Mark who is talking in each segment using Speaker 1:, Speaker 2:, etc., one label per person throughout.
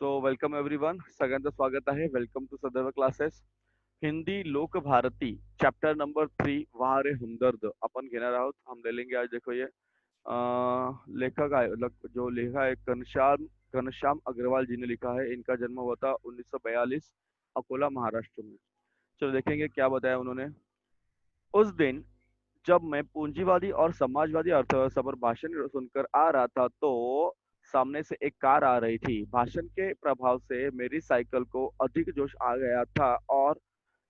Speaker 1: So welcome everyone. सगळ्यांचं स्वागत आहे. वेलकम टू सदैव क्लासेस. हिंदी लोक भारती चैप्टर नंबर 3 वहाँ रे हमदर्द अपन घेणार आहोत. हम ले लेंगे आज. देखो ये लेखक है, जो लिखा है घनश्याम घनश्याम अग्रवाल जी ने लिखा है. इनका जन्म हुआ था 1942 अकोला महाराष्ट्र में. चलो देखेंगे क्या बताया उन्होंने. उस दिन जब मैं पूंजीवादी और समाजवादी अर्थव्यवस्था पर भाषण सुनकर आ रहा था तो सामने से एक कार आ रही थी. भाषण के प्रभाव से मेरी साइकिल को अधिक जोश आ गया था और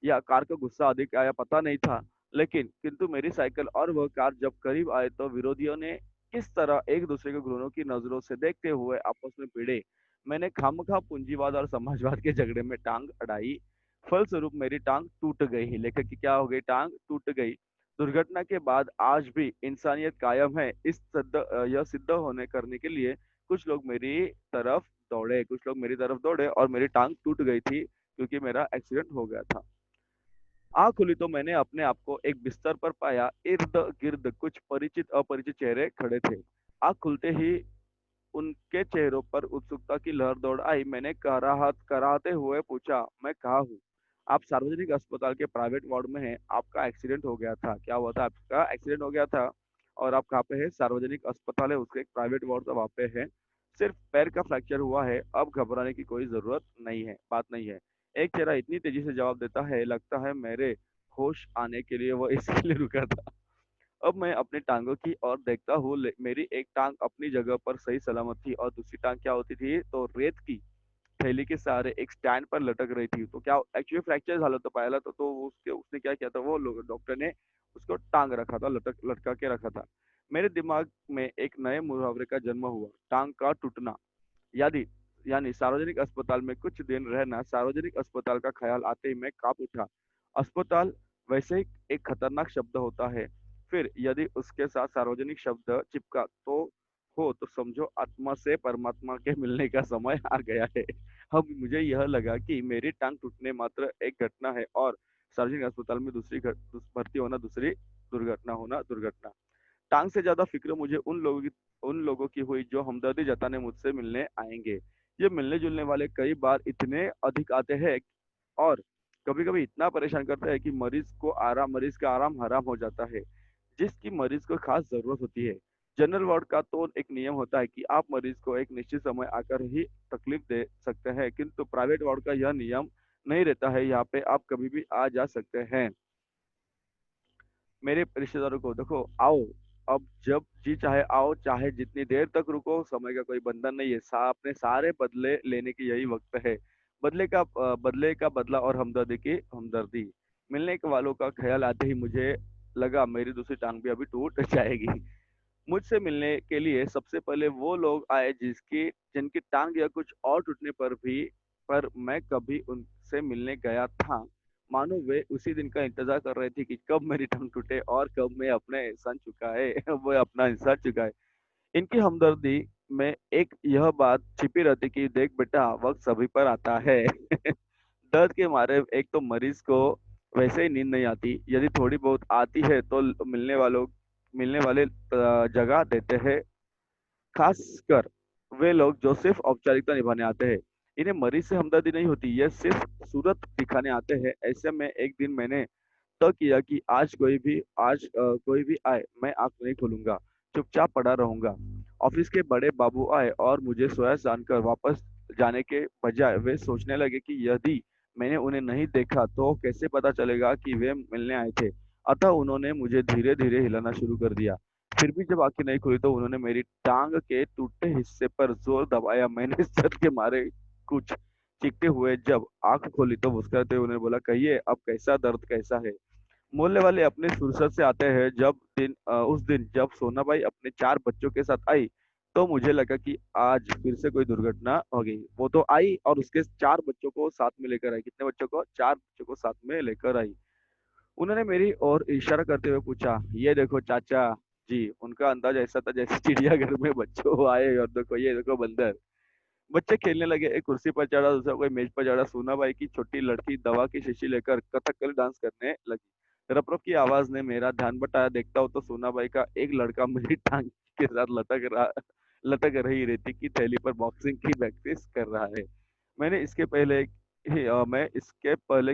Speaker 1: या कार का गुस्सा अधिक आया पता नहीं था. लेकिन किंतु मेरी साइकिल और वह कार जब करीब आए तो विरोधियों ने किस तरह एक दूसरे को घृणों की नजरों से देखते हुए आपस में भिड़े. मैंने खामखा पूंजीवाद और समाजवाद के झगड़े में टांग अड़ाई. फलस्वरूप मेरी टांग टूट गई. लेखक की क्या हो गई? टांग टूट गई. दुर्घटना के बाद आज भी इंसानियत कायम है. यह सिद्ध होने करने के लिए कुछ लोग मेरी तरफ दौड़े और मेरी टांग टूट गई थी क्योंकि मेरा एक्सीडेंट हो गया था. आँख खुली तो मैंने अपने आप को एक बिस्तर पर पाया. इर्द गिर्द कुछ परिचित अपरिचित चेहरे खड़े थे. आँख खुलते ही उनके चेहरों पर उत्सुकता की लहर दौड़ आई. मैंने कराहते हुए पूछा, मैं कहाँ हूँ? आप सार्वजनिक अस्पताल के प्राइवेट वार्ड में हैं. आपका एक्सीडेंट हो गया था. क्या हुआ था? आपका एक्सीडेंट हो गया था और आप कहाँ पे है? सार्वजनिक अस्पताल है, उसके एक प्राइवेट वार्ड तो वहाँ पे है. सिर्फ पैर का फ्रैक्चर हुआ है. अब घबराने की कोई जरूरत नहीं है, बात नहीं है. एक चेहरा इतनी तेजी से जवाब देता है, लगता है मेरे होश आने के लिए वो इसके लिए रुका था. अब मैं अपनी टांगों की ओर देखता हूँ. मेरी एक टांग अपनी जगह पर सही सलामत थी और दूसरी टांग क्या होती थी तो रेत की थैली के सहारे एक स्टैंड पर लटक रही थी. तो क्या एक्चुअली फ्रैक्चर झालं तो पाहिला तो उसके उसने क्या किया था, वो लोग डॉक्टर ने उसको टांग रखा था, लटका के रखा था. मेरे दिमाग में एक नए मुहावरे का जन्म हुआ, टांग का टूटना. यानी यानी सार्वजनिक अस्पताल में कुछ दिन रहना. सार्वजनिक अस्पताल का ख्याल आते ही मैं कांप उठा. अस्पताल वैसे ही एक खतरनाक शब्द होता है, फिर यदि उसके साथ सार्वजनिक शब्द चिपका तो समझो आत्मा से परमात्मा के मिलने का समय आ गया है. अब मुझे यह लगा कि मेरी टांग टूटने मात्र एक घटना है और सार्वजनिक अस्पताल में भर्ती होना दूसरी दुर्घटना होना दुर्घटना. टांग से ज्यादा फिक्र मुझे उन लोगों की हुई जो हमदर्दी जताने मुझसे मिलने आएंगे. ये मिलने जुलने वाले कई बार इतने अधिक आते हैं और कभी कभी इतना परेशान करता है कि मरीज का आराम हराम हो जाता है, जिसकी मरीज को खास जरूरत होती है. जनरल वार्ड का तो एक नियम होता है कि आप मरीज को एक निश्चित समय आकर ही तकलीफ दे सकते हैं, किंतु प्राइवेट वार्ड का यह नियम नहीं रहता है. यहाँ पे आप कभी भी आ जा सकते हैं. मेरे रिश्तेदारों को देखो, आओ, अब जब जी चाहे आओ, चाहे जितनी देर तक रुको, समय का कोई बंधन नहीं है. अपने सारे बदले लेने की यही वक्त है. बदले का बदला और हमदर्दी की हमदर्दी. मिलने के वालों का ख्याल आते ही मुझे लगा मेरी दूसरी टांग भी अभी टूट जाएगी. मुझसे मिलने के लिए सबसे पहले वो लोग आए जिसकी जिनकी टांग या कुछ और टूटने पर मैं कभी उनसे मिलने गया था. मानो वे उसी दिन का इंतजार कर रहे थे कि कब मेरी टांग टूटे और कब मैं अपने एहसान चुकाए वो अपना एहसान चुकाए. इनकी हमदर्दी में एक यह बात छिपी रहती कि देख बेटा, वक्त सभी पर आता है. दर्द के मारे एक तो मरीज को वैसे ही नींद नहीं आती, यदि थोड़ी बहुत आती है तो मिलने वाले जगह देते हैं, खासकर वे लोग जो सिर्फ औपचारिकता निभाने आते हैं. इन्हें मरीज से हमदर्दी नहीं होती, ये सिर्फ सूरत दिखाने आते हैं. ऐसे में एक दिन मैंने तय किया कि कोई भी आए, मैं आंख नहीं खोलूंगा, चुपचाप पड़ा रहूंगा. ऑफिस के बड़े बाबू आए और मुझे सोया जानकर वापस जाने के बजाय वे सोचने लगे कि यदि मैंने उन्हें नहीं देखा तो कैसे पता चलेगा कि वे मिलने आए थे. अतः उन्होंने मुझे धीरे धीरे हिलाना शुरू कर दिया. फिर भी जब आंखें नहीं खुली तो उन्होंने मेरी टांग के टूटे हिस्से पर जोर दबाया. मैंने सर के मारे कुछ चीखते हुए जब आंख खोली तो मुस्कुराते हुए उन्होंने बोला, कहिए अब कैसा दर्द कैसा है? मोहल्ले वाले अपने फुर्सत से आते हैं. उस दिन जब सोनाबाई अपने 4 बच्चों के साथ आई तो मुझे लगा कि आज फिर से कोई दुर्घटना हो गई. वो तो आई और उसके 4 बच्चों को साथ में लेकर आई. कितने बच्चों को? 4 बच्चों को साथ में लेकर आई. उन्होंने मेरी ओर इशारा करते हुए पूछा, ये देखो चाचा जी. उनका अंदाज ऐसा था जैसे चिड़ियाघर में बच्चों आए और देखो ये देखो बंदर. बच्चे खेलने लगे. एक कुर्सी पर चढ़ा, दूसरा कोई मेज पर चढ़ा. सोनाबाई की छोटी लड़की दवा की शीशी लेकर कथकली डांस करने लगी. रपरप की आवाज ने मेरा ध्यान बटाया. देखता हूँ तो सोनाबाई का एक लड़का मेरी टांग के साथ लटक रहा लटक रही रेती की थैली पर बॉक्सिंग की प्रैक्टिस कर रहा है। मैं इसके पहले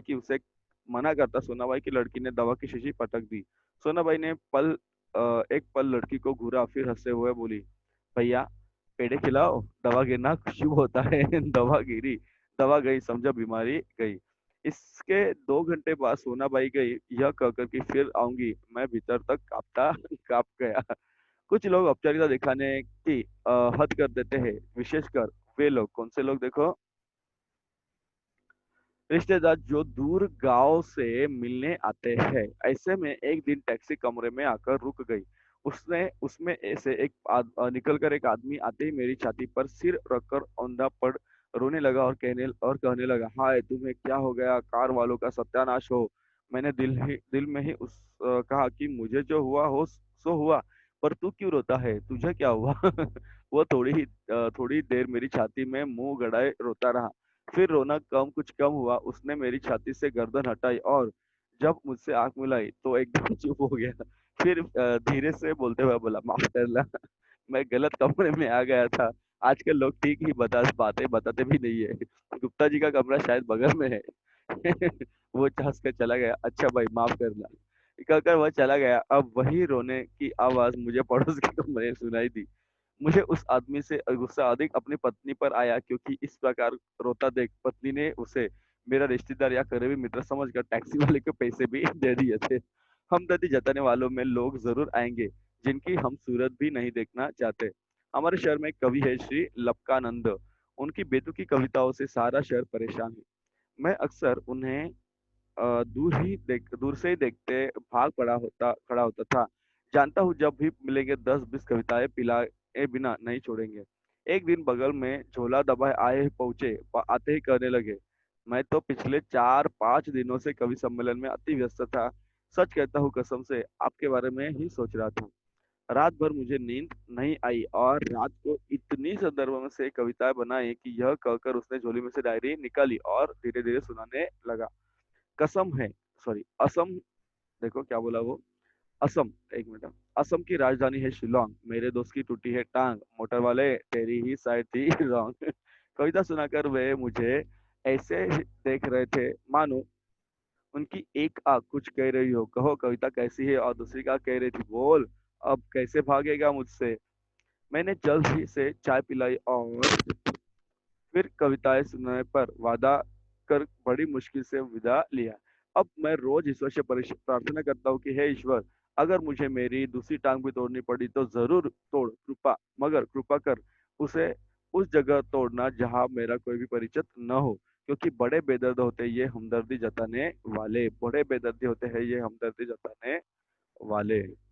Speaker 1: कि उसे मना करता, सोनाबाई की लड़की ने दवा की शीशी पटक दी। सोनाबाई ने एक पल लड़की को घूरा, फिर हंसते हुए बोली, भैया पेड़े खिलाओ, दवा गिरना शुभ होता है। दवा गिरी, दवा गई, समझो बीमारी गई। इसके 2 घंटे बाद सोनाबाई गई, यह कहकर कि फिर आऊंगी, मैं भीतर तक कांपता कांप गया। कुछ लोग औपचारिकता दिखाने की हद कर देते हैं, विशेषकर वे लोग, कौन से लोग देखो, रिश्तेदार जो दूर गांव से मिलने आते हैं। ऐसे में एक दिन टैक्सी कमरे में आकर रुक गई। उसने उसमें से निकल कर एक आदमी आते ही मेरी छाती पर सिर रखकर औंधा पड़ रोने लगा और कहने लगा, हाय तुम्हें क्या हो गया, कार वालों का सत्यानाश हो। मैंने दिल में ही कहा कि मुझे जो हुआ हो सो हुआ, पर तू क्यों रोता है, तुझे क्या हुआ? वो थोड़ी देर मेरी छाती में मुंह गड़ाए रोता रहा। फिर रोना कुछ कम हुआ, उसने मेरी छाती से गर्दन हटाई और जब मुझसे आंख मिलाई तो एकदम चुप हो गया। फिर धीरे से बोलते हुए बोला, माफ करना, मैं गलत कमरे में आ गया था। आजकल लोग ठीक ही बातें बताते भी नहीं है। गुप्ता जी का कमरा शायद बगल में है। वो हंस कर चला गया, अच्छा भाई माफ करना कहकर वह चला गया। अब वही रोने की आवाज मुझे पड़ोस के कमरे में सुनाई दी। मुझे उस आदमी से गुस्सा अधिक अपनी पत्नी पर आया, क्योंकि इस प्रकार रोता देख पत्नी ने उसे मेरा रिश्तेदार या करीबी मित्र समझकर टैक्सी वाले को पैसे भी दे दिए थे। हमदर्दी जताने वालों में लोग जरूर आएंगे, जिनकी हम सूरत भी नहीं देखना चाहते। हमारे शहर में एक कवि है, श्री लपकानंद। उनकी बेतुकी कविताओं से सारा शहर परेशान है। मैं अक्सर उन्हें दूर से ही देखते भाग खड़ा होता था। जानता हूँ जब भी मिलेंगे 10-20 कविताएं पिलाए बिना नहीं छोड़ेंगे। एक दिन बगल में झोला दबाए आते ही कहने लगे, मैं तो पिछले 4-5 दिनों से कवि सम्मेलन में अति व्यस्त था। सच कहता हूँ, कसम से आपके बारे में ही सोच रहा था। रात भर मुझे नींद नहीं आई और रात को इतनी संदर्भ में से कविताएं बनाई कि यह कहकर उसने झोली में से डायरी निकाली और धीरे धीरे सुनाने लगा। कसम है, सॉरी, असम, देखो क्या बोला वो, असम, एक मिनट, असम की राजधानी है शिलोंग, मेरे दोस्त की टूटी है टांग, मोटर वाले तेरी ही साइड थी रॉन्ग। कविता सुनाकर वे मुझे ऐसे देख रहे थे मानो उनकी एक आंख कुछ कह रही हो, कहो कविता कैसी है, और दूसरी आंख कह रही थी, बोल अब कैसे भागेगा मुझसे। मैंने जल्द ही से चाय पिलाई और फिर कविताएं सुनाने पर वादा कर बड़ी मुश्किल से विदा लिया। अब मैं रोज ईश्वर से प्रार्थना करता हूँ कि हे ईश्वर, अगर मुझे मेरी दूसरी टांग भी तोड़नी पड़ी तो जरूर तोड़, कृपा, मगर कृपा कर उसे उस जगह तोड़ना जहाँ मेरा कोई भी परिचित न हो, क्योंकि बड़े बेदर्द होते ये हमदर्दी जताने वाले, बड़े बेदर्दी होते हैं ये हमदर्दी जताने वाले।